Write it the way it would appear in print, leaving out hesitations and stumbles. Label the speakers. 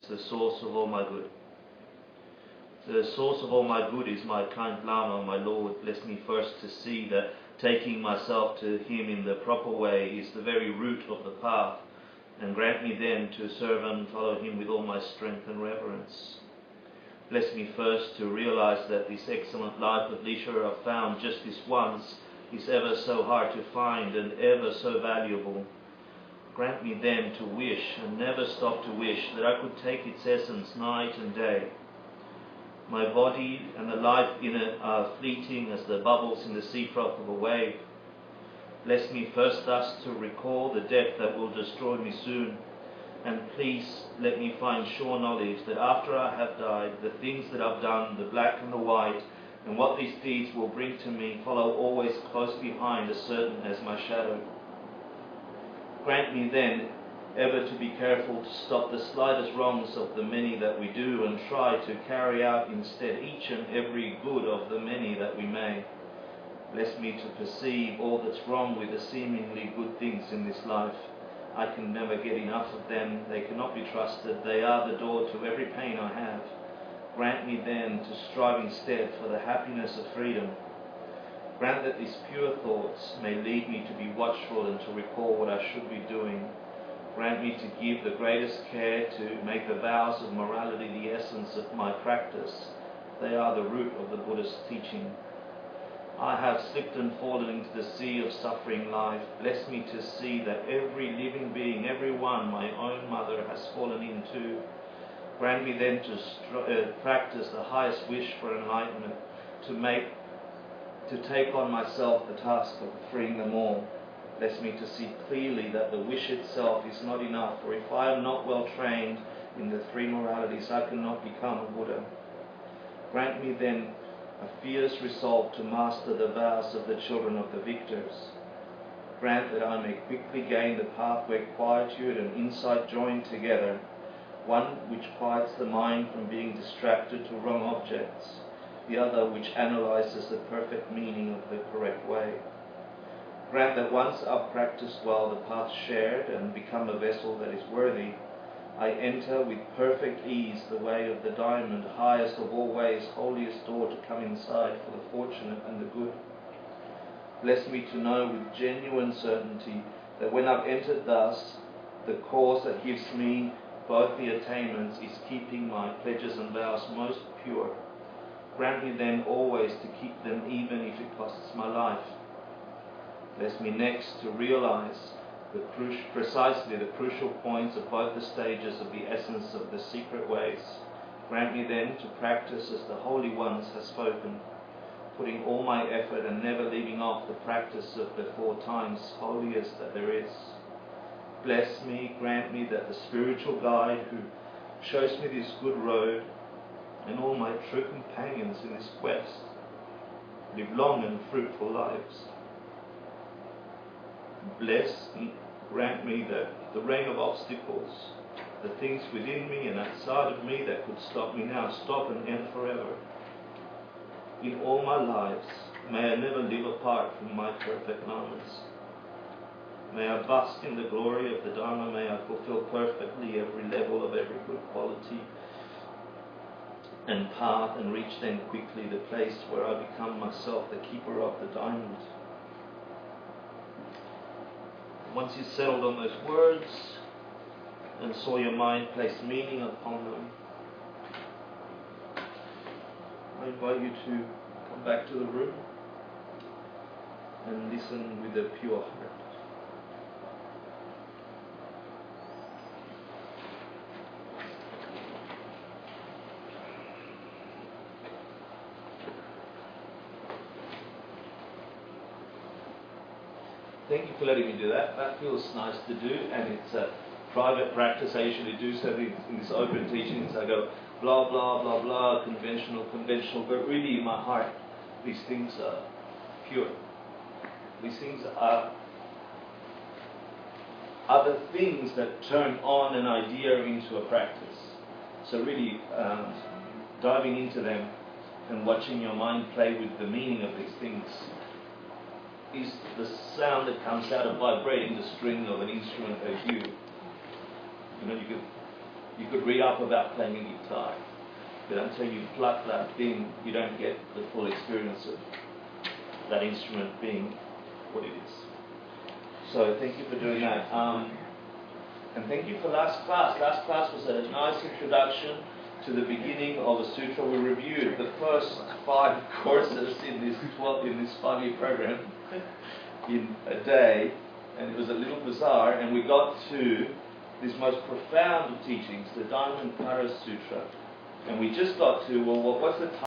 Speaker 1: the source of all my good. The source of all my good is my kind Lama, my Lord. Bless me first to see that taking myself to him in the proper way is the very root of the path, and grant me then to serve and follow him with all my strength and reverence. Bless me first to realize that this excellent life of leisure I've found just this once is ever so hard to find and ever so valuable. Grant me then to wish and never stop to wish that I could take its essence night and day. My body and the life in it are fleeting as the bubbles in the sea froth of a wave. Bless me first thus to recall the death that will destroy me soon, and please let me find sure knowledge that after I have died, the things that I've done, the black and the white, and what these deeds will bring to me, follow always close behind, as certain as my shadow. Grant me then ever to be careful to stop the slightest wrongs of the many that we do, and try to carry out instead each and every good of the many that we may. Bless me to perceive all that's wrong with the seemingly good things in this life. I can never get enough of them. They cannot be trusted. They are the door to every pain I have. Grant me then to strive instead for the happiness of freedom. Grant that these pure thoughts may lead me to be watchful and to recall what I should be doing. Grant me to give the greatest care to make the vows of morality the essence of my practice. They are the root of the Buddhist teaching. I have slipped and fallen into the sea of suffering life. Bless me to see that every living being, every one my own mother, has fallen into. Grant me then to practice the highest wish for enlightenment, to take on myself the task of freeing them all. Bless me to see clearly that the wish itself is not enough, for if I am not well trained in the three moralities, I cannot become a Buddha. Grant me then a fierce resolve to master the vows of the children of the victors. Grant that I may quickly gain the path where quietude and insight join together, one which quiets the mind from being distracted to wrong objects, the other which analyzes the perfect meaning of the correct way. Grant that once I've practiced well the path shared and become a vessel that is worthy, I enter with perfect ease the way of the diamond, highest of all ways, holiest door to come inside for the fortunate and the good. Bless me to know with genuine certainty that when I've entered thus, the cause that gives me both the attainments is keeping my pledges and vows most pure. Grant me then always to keep them even if it costs my life. Bless me next to realize precisely the crucial points of both the stages of the essence of the secret ways. Grant me then to practice as the Holy Ones have spoken, putting all my effort and never leaving off the practice of the 4 times holiest that there is. Bless me, grant me that the spiritual guide who shows me this good road and all my true companions in this quest live long and fruitful lives. Bless me, grant me that the rain of obstacles, the things within me and outside of me that could stop me now, stop and end forever. In all my lives, may I never live apart from my perfect lamas. May I bask in the glory of the Dharma. May I fulfill perfectly every level of every good quality and path, and reach then quickly the place where I become myself the keeper of the diamond. Once you settled on those words and saw your mind place meaning upon them, I invite you to come back to the room and listen with a pure heart. Thank you for letting me do that. That feels nice to do, and it's a private practice. I usually do so in this open teachings. I go blah, blah, blah, blah, conventional, but really in my heart, these things are pure. These things are the things that turn on an idea into a practice. So really diving into them and watching your mind play with the meaning of these things is the sound that comes out of vibrating the string of an instrument as you You could read up about playing a guitar, but until you pluck that thing, you don't get the full experience of that instrument being what it is. So thank you for doing that. And thank you for last class. Last class was a nice introduction to the beginning of the Sutra. We reviewed the first 5 courses in this 5-year program in a day, and it was a little bizarre, and we got to this most profound of teachings, the Dhammapada Sutra. And we just got to, well, what's the